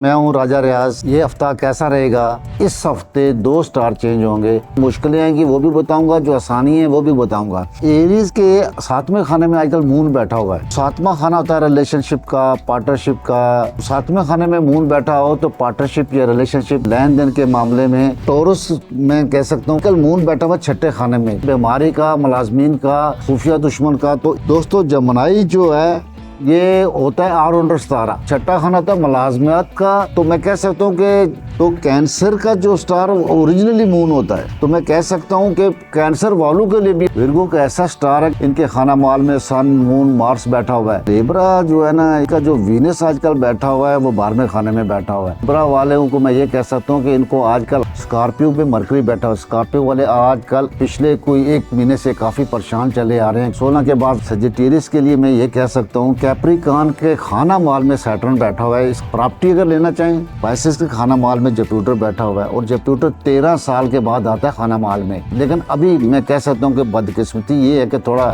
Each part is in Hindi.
मैं हूँ राजा रियाज। ये हफ्ता कैसा रहेगा? इस हफ्ते 2 स्टार चेंज होंगे। मुश्किलें आएंगी वो भी बताऊंगा, जो आसानी है वो भी बताऊंगा। एरीज के 7वें खाने में आजकल मून बैठा हुआ है। 7वां खाना होता है रिलेशनशिप का, पार्टनरशिप का। 7वें खाने में मून बैठा हो तो पार्टनरशिप या रिलेशनशिप, लेन देन के मामले में। टॉरस मैं कह सकता हूँ कल मून बैठा हुआ 6ठे खाने में, बीमारी का, मुलाजमीन का, खुफिया दुश्मन का। तो दोस्तों जमनाई जो है ये होता है ऑलराउंडर सितारा। 6ठा खाना था मुलाजमत का। तो मैं कह सकता हूँ कि तो कैंसर का जो स्टार ओरिजिनली मून होता है, तो मैं कह सकता हूँ कि कैंसर वालों के लिए भी विर्गो का ऐसा स्टार है। इनके खाना माल में सन, मून, मार्स बैठा हुआ है। लिब्रा जो है ना, इसका जो वीनस आजकल बैठा हुआ है वो 12वें खाने में बैठा हुआ है। लिब्रा वाले को मैं ये कह सकता हूँ कि इनको आजकल स्कॉर्पियो पे मरकरी बैठा हुआ है। स्कॉर्पियो वाले आजकल पिछले कोई 1 महीने से काफी परेशान चले आ रहे हैं। 16 के बाद सजिटेरियस के लिए मैं ये कह सकता हूँ कैप्रिकॉर्न के खाना माल में सैटर्न बैठा हुआ है। इस प्रॉपर्टी अगर लेना चाहें, पाइसेस के खाना माल में जुपिटर बैठा हुआ है। और जुपिटर 13 साल के बाद आता है खाना माल में। लेकिन अभी मैं कह सकता हूँ कि बदकिस्मती ये है कि थोड़ा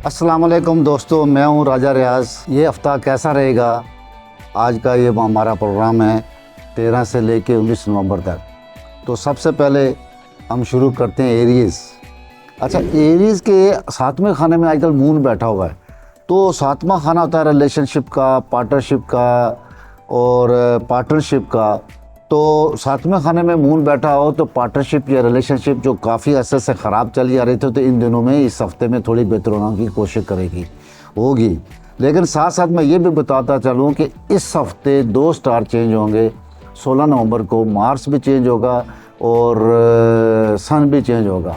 अस्सलाम वालेकुम दोस्तों, मैं हूँ राजा रियाज। ये हफ्ता कैसा रहेगा? आज का ये हमारा प्रोग्राम है 13 से लेके 19 नवंबर तक। तो सबसे पहले हम शुरू करते हैं एरीज। अच्छा, एरीज के 7वें खाने में आजकल मून बैठा हुआ है। तो 7वां खाना होता है रिलेशनशिप का, पार्टनरशिप का और पार्टनरशिप का। तो 7वें खाने में मून बैठा हो तो पार्टनरशिप या रिलेशनशिप जो काफ़ी अरसे से ख़राब चली आ रही थी, तो इन दिनों में इस हफ्ते में थोड़ी बेहतर होने की कोशिश होगी। लेकिन साथ साथ मैं ये भी बताता चलूँ कि इस हफ्ते 2 स्टार चेंज होंगे। 16 नवंबर को मार्स भी चेंज होगा और सन भी चेंज होगा।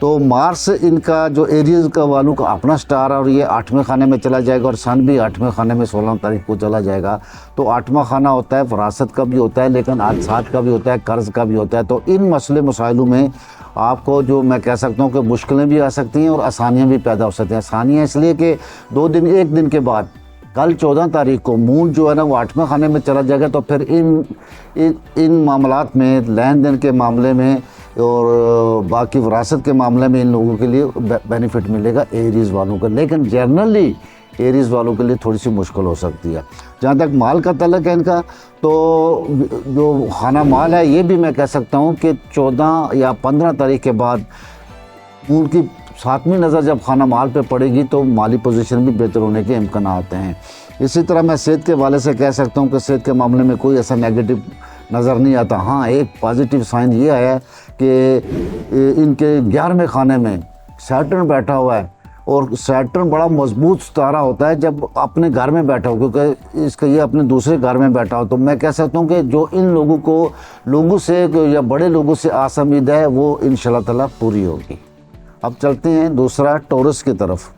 तो मार्स इनका जो एरियज का वालों का अपना स्टार है और ये 8वें खाने में चला जाएगा। और सन भी 8वें खाने में 16 तारीख को चला जाएगा। तो 8वां खाना होता है वरासत का भी होता है, लेकिन आज साथ का भी होता है, कर्ज का भी होता है। तो इन मसले मसाइलों में आपको जो मैं कह सकता हूँ कि मुश्किलें भी आ सकती हैं और आसानियाँ भी पैदा हो सकती हैं। आसानियाँ इसलिए कि 1 दिन के बाद कल 14 तारीख को मून जो है ना वो 8वें खाने में चला जाएगा। तो फिर इन मामलात में, लेन देन के मामले में और बाकी विरासत के मामले में इन लोगों के लिए बेनिफिट मिलेगा एरीज वालों को। लेकिन जनरली एरीज वालों के लिए थोड़ी सी मुश्किल हो सकती है। जहाँ तक माल का तल्लक है इनका, तो जो खाना माल है ये भी मैं कह सकता हूँ कि 14 या 15 तारीख के बाद उनकी 7वीं नज़र जब खाना माल पे पड़ेगी तो माली पोजीशन भी बेहतर होने के इम्कान आते हैं। इसी तरह मैं सेहत के वाले से कह सकता हूँ कि सेहत के मामले में कोई ऐसा नेगेटिव नज़र नहीं आता। हाँ, एक पॉजिटिव साइन ये आया कि इनके 11वें खाने में सैटर्न बैठा हुआ है। और सैटर्न बड़ा मजबूत सितारा होता है जब अपने घर में बैठा हो, क्योंकि इसका ये अपने दूसरे घर में बैठा हो। तो मैं कह सकता हूँ कि जो इन लोगों से या बड़े लोगों से आस उम्मीद है वो इंशाल्लाह ताला पूरी होगी। अब चलते हैं दूसरा टॉरस की तरफ।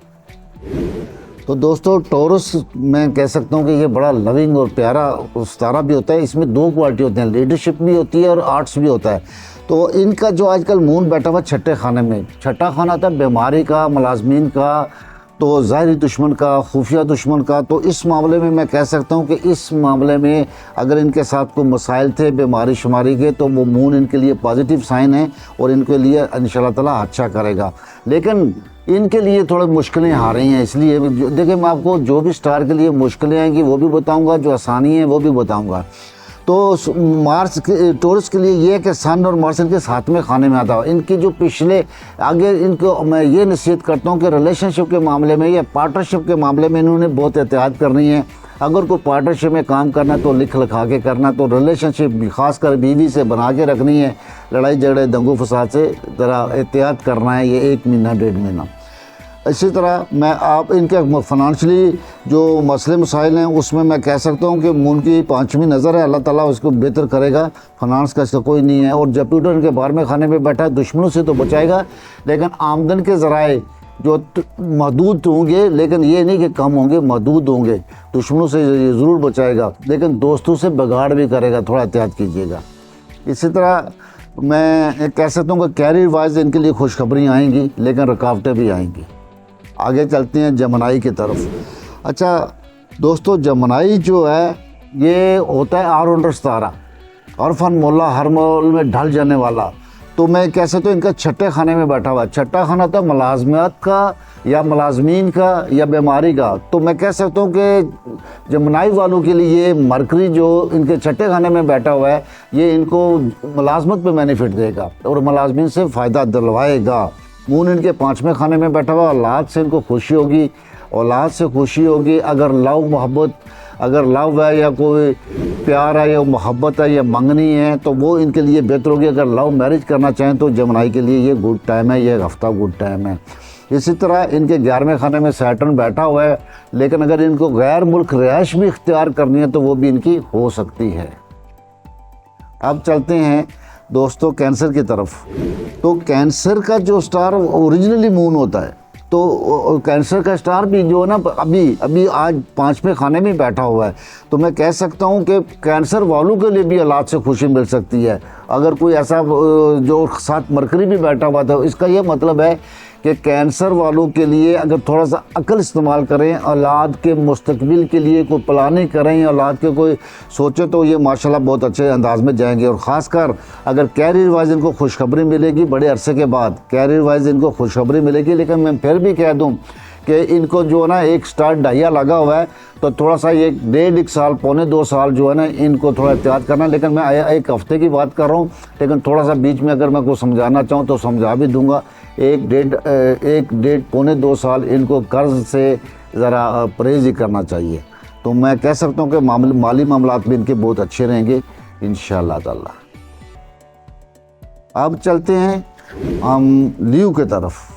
तो दोस्तों टॉरस मैं कह सकता हूँ कि ये बड़ा लविंग और प्यारा सितारा भी होता है। इसमें 2 क्वालिटी होती हैं, लीडरशिप भी होती है और आर्ट्स भी होता है। तो इनका जो आजकल मून बैठा हुआ 6ठे खाने में, 6ठा खाना था बीमारी का, मुलाजमीन का, तो ज़ाहिरी दुश्मन का, खुफिया दुश्मन का। तो इस मामले में मैं कह सकता हूँ कि इस मामले में अगर इनके साथ कोई मसाइल थे बीमारी शुमारी के, तो वो मून इनके लिए पॉजिटिव साइन है और इनके लिए इंशाल्लाह ताला अच्छा करेगा। लेकिन इनके लिए थोड़ी मुश्किलें आ रही हैं। इसलिए देखिए, मैं आपको जो भी स्टार के लिए मुश्किलें आएंगी वो भी बताऊँगा, जो आसानी है वो भी बताऊँगा। तो मार्स के टॉरस के लिए ये है कि सन और मार्स इनके 7वें खाने में आता है। इनकी जो पिछले आगे इनको मैं ये नसीहत करता हूँ कि रिलेशनशिप के मामले में या पार्टनरशिप के मामले में इन्होंने बहुत एहतियात करनी है। अगर कोई पार्टनरशिप में काम करना तो लिख लिखा के करना। तो रिलेशनशिप खासकर बीवी से बना के रखनी है। लड़ाई झगड़े दंगो फसाद से ज़रा एहतियात करना है, ये 1 महीना 1.5 महीना। इसी तरह मैं आप इनके फाइनेंशियली जो मसले मसाइल हैं उसमें मैं कह सकता हूँ कि मून की 5वीं नज़र है, अल्लाह ताला उसको बेहतर करेगा। फाइनेंस का इसका कोई नहीं है। और जुपिटर इनके 12वें खाने में बैठा है, दुश्मनों से तो बचाएगा, लेकिन आमदन के ज़राए जो महदूद होंगे, लेकिन ये नहीं कि कम होंगे, महदूद होंगे। दुश्मनों से ज़रूर बचाएगा, लेकिन दोस्तों से बिगाड़ भी करेगा, थोड़ा एहतियात कीजिएगा। इसी तरह मैं कह सकता हूँ कि कैरियर वाइज इनके लिए खुशखबरियाँ आएंगी, लेकिन रुकावटें भी आएंगी। आगे चलते हैं जमनाई की तरफ। अच्छा दोस्तों, जमनाई जो है ये होता है ऑलराउंडर सितारा, और फन मोला हर मोल में ढल जाने वाला। तो मैं कह सकता हूँ इनका छठे खाने में बैठा हुआ है। छठा खाना था मुलाजमत का या मुलाजमीन का या बीमारी का। तो मैं कह सकता हूँ कि जमनाई वालों के लिए ये मरकरी जो इनके छठे खाने में बैठा हुआ है, ये इनको मुलाजमत पे बेनिफिट देगा और मुलाजमीन से फ़ायदा दिलवाएगा। मून इनके पाँचवें खाने में बैठा हुआ, औलाद से इनको खुशी होगी, औलाद से खुशी होगी। अगर लव मोहब्बत, अगर लव है या कोई प्यार है या मोहब्बत है या मंगनी है तो वो इनके लिए बेहतर होगी। अगर लव मैरिज करना चाहें तो जमनाई के लिए ये गुड टाइम है, ये हफ्ता गुड टाइम है। इसी तरह इनके 11वें खाने में सैटर्न बैठा हुआ है, लेकिन अगर इनको गैर मुल्क रिहाइश भी इख्तियार करनी है तो वो भी इनकी हो सकती है। अब चलते हैं दोस्तों कैंसर की तरफ। तो कैंसर का जो स्टार ओरिजिनली मून होता है, तो कैंसर का स्टार भी जो है ना अभी आज 5वें खाने में बैठा हुआ है। तो मैं कह सकता हूँ कि कैंसर वालों के लिए भी औलाद से खुशी मिल सकती है। अगर कोई ऐसा जो साथ मरकरी भी बैठा हुआ था, इसका ये मतलब है कि कैंसर वालों के लिए अगर थोड़ा सा अक्ल इस्तेमाल करें, औलाद के मुस्तकबिल के लिए कोई प्लानिंग करें, औलाद के कोई सोचे, तो ये माशाल्लाह बहुत अच्छे अंदाज में जाएंगे। और ख़ासकर अगर कैरियर वाइज इनको खुशखबरी मिलेगी, बड़े अरसे के बाद कैरियर वाइज इनको खुशखबरी मिलेगी। लेकिन मैं फिर भी कह दूँ कि इनको जो है ना एक स्टार डाइया लगा हुआ है, तो थोड़ा सा ये 1.5 साल पौने 2 साल जो है ना इनको थोड़ा एहतियात करना। लेकिन मैं 1 हफ्ते की बात कर रहा हूँ, लेकिन थोड़ा सा बीच में अगर मैं कुछ समझाना चाहूँ तो समझा भी दूंगा। 1 पौने 2 साल इनको कर्ज से ज़रा परहेज ही करना चाहिए। तो मैं कह सकता हूँ कि माली मामलात भी इनके बहुत अच्छे रहेंगे इंशाअल्लाह ताला। अब चलते हैं हम लियो की तरफ।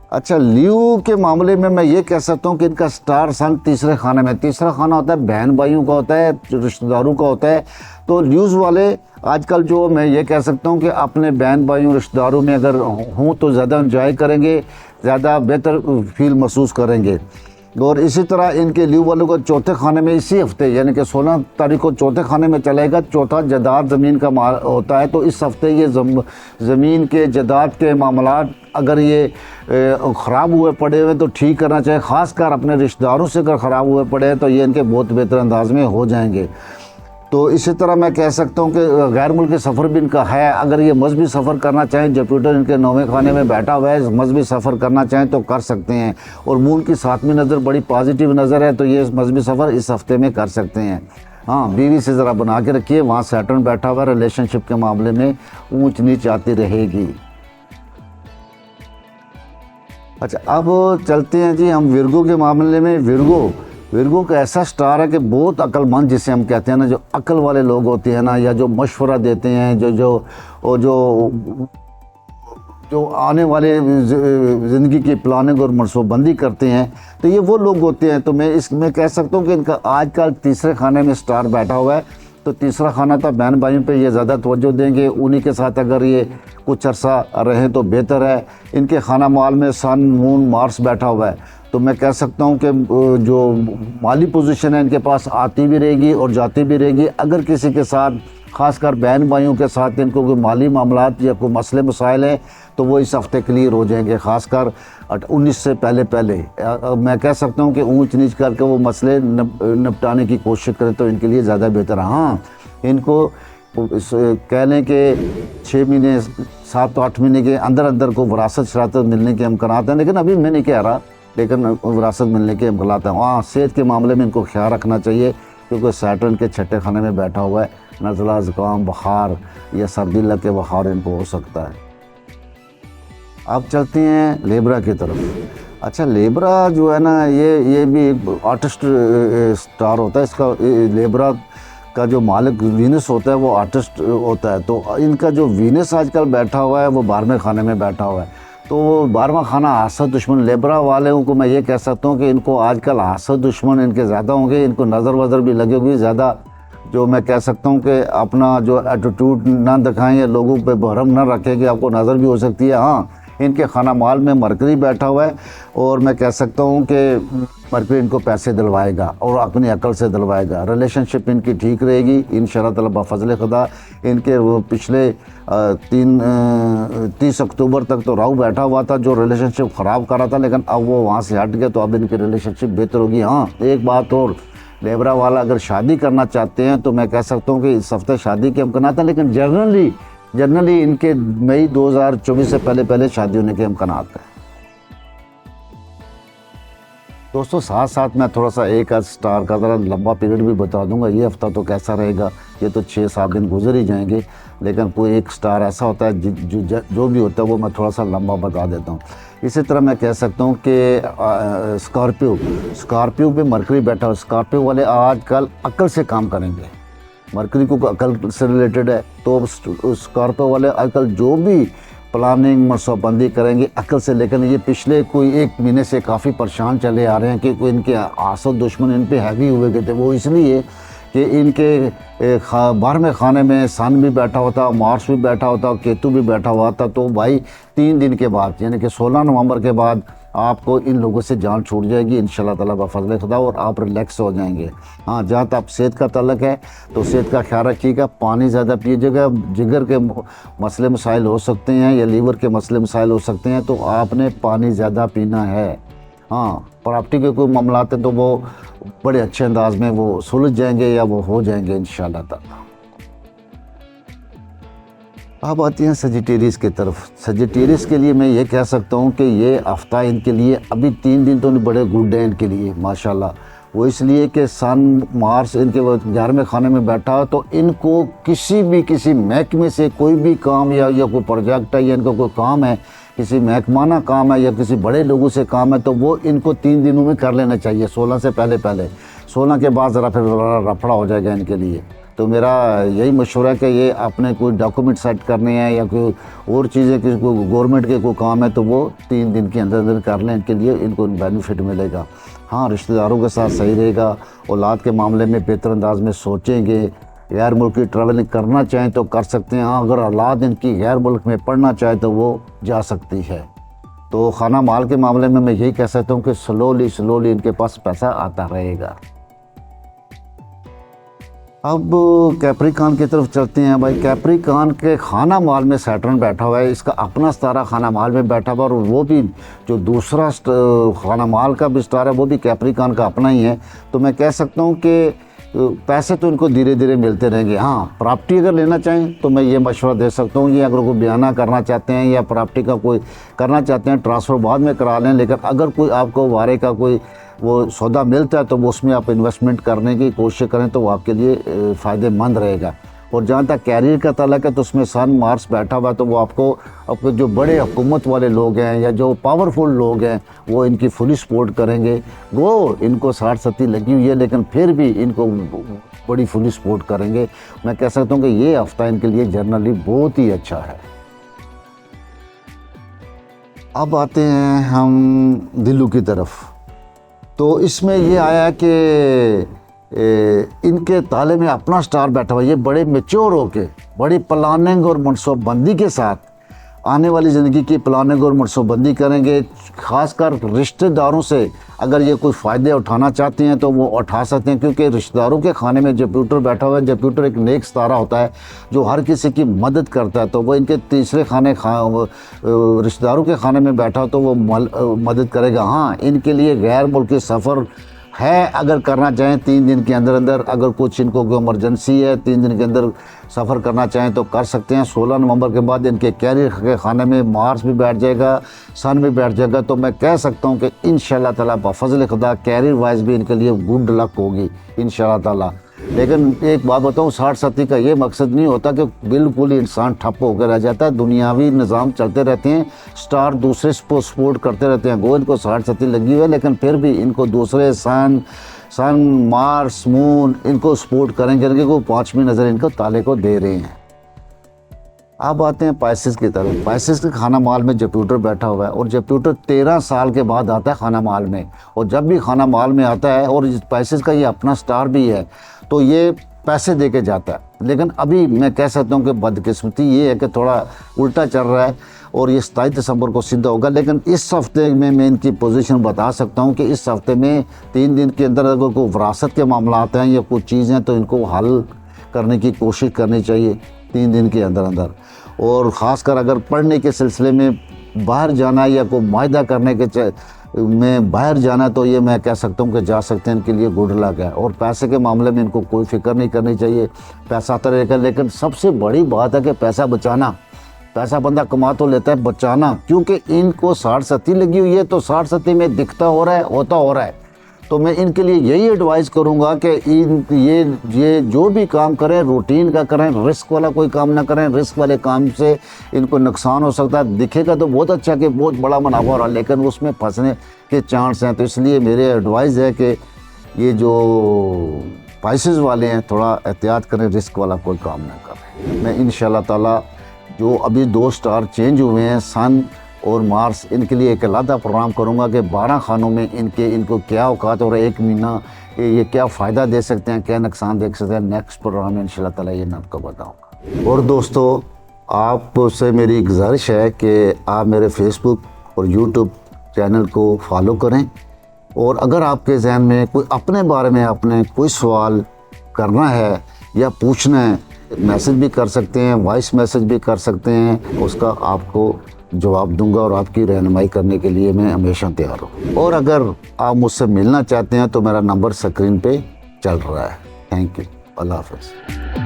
अच्छा, लियो के मामले में मैं ये कह सकता हूँ कि इनका स्टार सन तीसरे खाने में। तीसरा खाना होता है बहन भाइयों का, होता है रिश्तेदारों का होता है। तो ल्यूज़ वाले आजकल जो मैं ये कह सकता हूँ कि अपने बहन भाइयों रिश्तेदारों में अगर हों तो ज़्यादा एंजॉय करेंगे, ज़्यादा बेहतर फील महसूस करेंगे। और इसी तरह इनके लियो वालों को चौथे खाने में इसी हफ्ते यानी कि 16 तारीख को चौथे खाने में चलेगा। चौथा जदाद ज़मीन का होता है, तो इस हफ्ते ये ज़मीन के जदाद के मामलात अगर ये ख़राब हुए पड़े हुए तो ठीक करना चाहिए। ख़ासकर अपने रिश्तेदारों से अगर ख़राब हुए पड़े हैं तो ये इनके बहुत बेहतर अंदाज में हो जाएंगे। तो इसी तरह मैं कह सकता हूँ कि गैर मुल्की सफ़र भी इनका है। अगर ये मजहबी सफ़र करना चाहें, जुपिटर इनके 9वें खाने में बैठा हुआ है, मजहबी सफ़र करना चाहें तो कर सकते हैं। और मून की 7वीं नज़र बड़ी पॉजिटिव नज़र है, तो ये मजहबी सफ़र इस हफ्ते में कर सकते हैं। हाँ, बीवी से ज़रा बना के रखिए, वहाँ सैटर्न बैठा हुआ है, रिलेशनशिप के मामले में ऊंच नीच आती रहेगी। अच्छा, अब चलते हैं जी हम विर्गो के मामले में। विर्गो का ऐसा स्टार है कि बहुत अक्लमंद, जिसे हम कहते हैं ना, जो अक्ल वाले लोग होते हैं ना, या जो मशवरा देते हैं, जो आने वाले ज़िंदगी की प्लानिंग और मनसूबबंदी करते हैं, तो ये वो लोग होते हैं। तो मैं इसमें कह सकता हूँ कि इनका आजकल तीसरे खाने में स्टार बैठा हुआ है। तो तीसरा खाना था बहन भाइयों पे ये ज़्यादा तवज्जो देंगे, उन्हीं के साथ अगर ये कुछ अरसा रहें तो बेहतर है। इनके खाना माल में सन मून मार्स बैठा हुआ है, तो मैं कह सकता हूं कि जो माली पोजीशन है इनके पास आती भी रहेगी और जाती भी रहेगी। अगर किसी के साथ, ख़ासकर बहन भाइयों के साथ इनको कोई माली मामलात या कोई मसले मसाइल हैं तो वो इस हफ्ते क्लियर हो जाएंगे। ख़ासकर 19 से पहले मैं कह सकता हूं कि ऊंच नीच करके वो मसले निपटाने की कोशिश करें तो इनके लिए ज़्यादा बेहतर है। हाँ, इनको कह लें कि 6 महीने 7 8 महीने के अंदर अंदर को विरासत शरासत मिलने के इम्कानात हैं, लेकिन अभी मैं नहीं कह रहा, लेकिन विरासत मिलने के इम्कानात हैं। हाँ, सेहत के मामले में इनको ख्याल रखना चाहिए, क्योंकि सैटर्न के छठे खाने में बैठा हुआ है। नज़ला, ज़ुकाम, बुखार या सर्दी लग के बुखार इनको हो सकता है। अब चलते हैं लेब्रा की तरफ। अच्छा, लेब्रा जो है ना, ये भी एक आर्टिस्ट स्टार होता है। इसका लेब्रा का जो मालिक वीनस होता है वो आर्टिस्ट होता है। तो इनका जो वीनस आजकल बैठा हुआ है वो 12वें खाने में बैठा हुआ है। तो 12वां खाना हासद दुश्मन। लेब्रा वालों को मैं ये कह सकता हूँ कि इनको आजकल हासद दुश्मन इनके ज़्यादा होंगे, इनको नज़र वज़र भी लगेगी ज़्यादा। जो मैं कह सकता हूँ कि अपना जो एटीट्यूड ना दिखाएं या लोगों पे भरम ना रखें कि आपको नज़र भी हो सकती है। हाँ, इनके खाना माल में मरकरी बैठा हुआ है और मैं कह सकता हूँ कि मरकरी इनको पैसे दिलवाएगा और अपनी अकल से दिलवाएगा। रिलेशनशिप इनकी ठीक रहेगी इंशाअल्लाह ताला बफज़ल खुदा। इनके वो पिछले 30 अक्टूबर तक तो राहु बैठा हुआ था जो रिलेशनशिप ख़राब कर रहा था, लेकिन अब वो वहाँ से हट गया, तो अब इनकी रिलेशनशिप बेहतर होगी। हाँ, एक बात और, लेब्रा वाला अगर शादी करना चाहते हैं तो मैं कह सकता हूँ कि इस हफ्ते शादी के इम्कानात हैं, लेकिन जनरली जनरली इनके मई 2024 से पहले पहले शादी होने के इम्कानात हैं। दोस्तों साथ साथ मैं थोड़ा सा एक आध स्टार का ज़रा लंबा पीरियड भी बता दूंगा। ये हफ्ता तो कैसा रहेगा, ये तो 6-7 दिन गुजर ही जाएंगे, लेकिन कोई एक स्टार ऐसा होता है जो भी होता है वो मैं थोड़ा सा लंबा बता देता हूँ। इसी तरह मैं कह सकता हूँ कि स्कॉर्पियो पे मरकरी बैठा हो। स्कॉर्पियो वाले आजकल अक्ल से काम करेंगे, मरकरी को अकल से रिलेटेड है, तो स्कॉर्पियो वाले आजकल जो भी प्लानिंग मनसूबाबंदी करेंगे अकल से। लेकिन ये पिछले कोई 1 महीने से काफ़ी परेशान चले आ रहे हैं कि कोई इनके आसद दुश्मन इन पे हैवी हुए गए थे। वो इसलिए कि इनके बारहवें खाने में सन भी बैठा होता, मार्स भी बैठा होता, केतु भी बैठा हुआ था। तो भाई 3 दिन के बाद यानी कि 16 नवंबर के बाद आपको इन लोगों से जान छूट जाएगी इंशाल्लाह ताला बफज़ल खुदा, और आप रिलैक्स हो जाएंगे। हाँ, जहाँ तक सेहत का तल्लक है तो सेहत का ख्याल रखिएगा, पानी ज़्यादा पीजिएगा। जिगर के मसले मसाइल हो सकते हैं या लीवर के मसले मसाइल हो सकते हैं, तो आपने पानी ज़्यादा पीना है। हाँ, प्रॉपर्टी के कोई मामला हैं तो वो बड़े अच्छे अंदाज में वो सुलझ जाएंगे या वो हो जाएंगे इंशाल्लाह ताला। अब आती हैं सजिटेरियस की तरफ। सजिटेरियस के लिए मैं ये कह सकता हूँ कि ये हफ्ता इनके लिए अभी 3 दिन तो बड़े गुड हैं इनके लिए माशाल्लाह। वो इसलिए कि सन मार्स इनके 11वें खाने में बैठा है, तो इनको किसी महकमे से कोई भी काम या कोई प्रोजेक्ट है या इनका कोई काम है, किसी महकमाना काम है या किसी बड़े लोगों से काम है, तो वो इनको 3 दिनों में कर लेना चाहिए, 16 से पहले। 16 के बाद ज़रा फिर रफड़ा हो जाएगा इनके लिए। तो मेरा यही मशवरा है कि ये अपने कोई डॉक्यूमेंट सेट करने हैं या कोई और चीज़ें, किसी को गवर्नमेंट के कोई काम है, तो वो 3 दिन के अंदर अंदर कर लें, इनके लिए इनको बेनिफिट मिलेगा। हाँ, रिश्तेदारों के साथ सही रहेगा। औलाद के मामले में बेहतर अंदाज में सोचेंगे। गैर मुल्की ट्रैवलिंग करना चाहें तो कर सकते हैं। हाँ, अगर औलाद इनकी गैर मुल्क में पढ़ना चाहे तो वो जा सकती है। तो खाना माल के मामले में मैं यही कह सकता हूँ कि स्लोली इनके पास पैसा आता रहेगा। अब कैप्रिकॉन की तरफ चलते हैं। भाई कैप्रिकॉन के खाना माल में सैटर्न बैठा हुआ है, इसका अपना सितारा खाना माल में बैठा हुआ, और वो भी जो दूसरा खाना माल का भी सितारा वो भी कैप्रिकॉन का अपना ही है। तो मैं कह सकता हूँ कि पैसे तो इनको धीरे धीरे मिलते रहेंगे। हाँ, प्रॉपर्टी अगर लेना चाहें तो मैं ये मशवरा दे सकता हूँ कि अगर कोई बयाना करना चाहते हैं या प्रॉपर्टी का कोई करना चाहते हैं, ट्रांसफ़र बाद में करा लें। लेकिन अगर कोई आपको वारे का कोई वो सौदा मिलता है तो वो उसमें आप इन्वेस्टमेंट करने की कोशिश करें तो वो आपके लिए फ़ायदेमंद रहेगा। और जहाँ तक कैरियर का ताल्लुक है तो उसमें सन मार्स बैठा हुआ है, तो वो आपको जो बड़े हुकूमत वाले लोग हैं या जो पावरफुल लोग हैं वो इनकी फुली सपोर्ट करेंगे। वो इनको 60-70 लगी हुई है, लेकिन फिर भी इनको बड़ी फुली सपोर्ट करेंगे। मैं कह सकता हूँ कि ये हफ्ता इनके लिए जनरली बहुत ही अच्छा है। अब आते हैं हम दिल्लू की तरफ। तो इसमें ये आया कि इनके ताले में अपना स्टार बैठा हुआ। ये बड़े मैच्योर होके बड़ी प्लानिंग और मनसूबाबंदी के साथ आने वाली ज़िंदगी की प्लानिंग और मनसूबाबंदी करेंगे। ख़ासकर रिश्तेदारों से अगर ये कोई फ़ायदे उठाना चाहते हैं तो वो उठा सकते हैं, क्योंकि रिश्तेदारों के खाने में जुपिटर बैठा हुआ है। जुपिटर एक नेक सितारा होता है जो हर किसी की मदद करता है, तो वो इनके तीसरे रिश्तेदारों के खाने में बैठा हो तो वो मदद करेगा। हाँ, इनके लिए गैर मुल्की सफ़र है, अगर करना चाहें 3 दिन के अंदर अंदर, अगर कुछ इनको कोई इमरजेंसी है 3 दिन के अंदर सफ़र करना चाहें तो कर सकते हैं। 16 नवंबर के बाद इनके कैरियर के खाने में मार्स भी बैठ जाएगा, सन भी बैठ जाएगा। तो मैं कह सकता हूं कि इंशाल्लाह ताला बफज़ल खुदा कैरियर वाइज भी इनके लिए गुड लक होगी इंशाल्लाह ताला। लेकिन एक बात बताऊं, 60-70 का ये मकसद नहीं होता कि बिल्कुल ही इंसान ठप्प होकर रह जाता है। दुनियावी निज़ाम चलते रहते हैं, स्टार दूसरे सपोर्ट करते रहते हैं। गो इनको 60-70 लगी हुई है, लेकिन फिर भी इनको दूसरे सन मार्स मून इनको सपोर्ट करेंगे, क्योंकि 5वीं नज़र इनको ताले को दे रहे हैं। अब आते हैं पाइसेस की तरफ। पाइसेस के खाना माल में जुपिटर बैठा हुआ है, और जुपिटर 13 साल के बाद आता है खाना माल में। और जब भी खाना माल में आता है, और पाइसेस का ये अपना स्टार भी है, तो ये पैसे दे के जाता है। लेकिन अभी मैं कह सकता हूँ कि बदकिस्मती ये है कि थोड़ा उल्टा चल रहा है, और ये 27 दिसंबर को सीधा होगा। लेकिन इस हफ्ते में मैं इनकी पोजीशन बता सकता हूँ कि इस हफ्ते में 3 दिन के अंदर अगर कोई विरासत के मामला आते हैं या कुछ चीज़ें, तो इनको हल करने की कोशिश करनी चाहिए 3 दिन के अंदर अंदर। और ख़ासकर अगर पढ़ने के सिलसिले में बाहर जाना या कोई मायदा करने के में बाहर जाना तो ये मैं कह सकता हूँ कि जा सकते हैं, इनके लिए गुड लक है। और पैसे के मामले में इनको कोई फिक्र नहीं करनी चाहिए, पैसा आता रहेगा। लेकिन सबसे बड़ी बात है कि पैसा बचाना। पैसा बंदा कमा तो लेता है, बचाना, क्योंकि इनको 60-70 लगी हुई है, तो 60-70 में दिखता हो रहा है, होता हो रहा है। तो मैं इनके लिए यही एडवाइस करूंगा कि ये जो भी काम करें रूटीन का करें, रिस्क वाला कोई काम ना करें। रिस्क वाले काम से इनको नुकसान हो सकता है। दिखेगा तो बहुत अच्छा कि बहुत बड़ा मुनाफा हो रहा है, लेकिन उसमें फंसने के चांस हैं। तो इसलिए मेरे एडवाइस है कि ये जो स्पाइसेस वाले हैं थोड़ा एहतियात करें, रिस्क वाला कोई काम ना करें। मैं इंशाल्लाह ताला जो अभी 2 स्टार चेंज हुए हैं, सन और मार्स, इनके लिए एक अलग प्रोग्राम करूंगा कि 12 खानों में इनको क्या औकात और 1 महीना ये क्या फ़ायदा दे सकते हैं, क्या नुकसान देख सकते हैं। नेक्स्ट प्रोग्राम में इंशाल्लाह ताला ये मैं आपको बताऊंगा। और दोस्तों, आपसे मेरी गुजारिश है कि आप मेरे फेसबुक और यूट्यूब चैनल को फॉलो करें। और अगर आपके जहन में कोई अपने बारे में आपने कोई सवाल करना है या पूछना है, मैसेज भी कर सकते हैं, वॉइस मैसेज भी कर सकते हैं, उसका आपको जवाब दूंगा और आपकी रहनुमाई करने के लिए मैं हमेशा तैयार हूँ। और अगर आप मुझसे मिलना चाहते हैं तो मेरा नंबर स्क्रीन पे चल रहा है। Thank you. अल्लाह हाफ़िज़।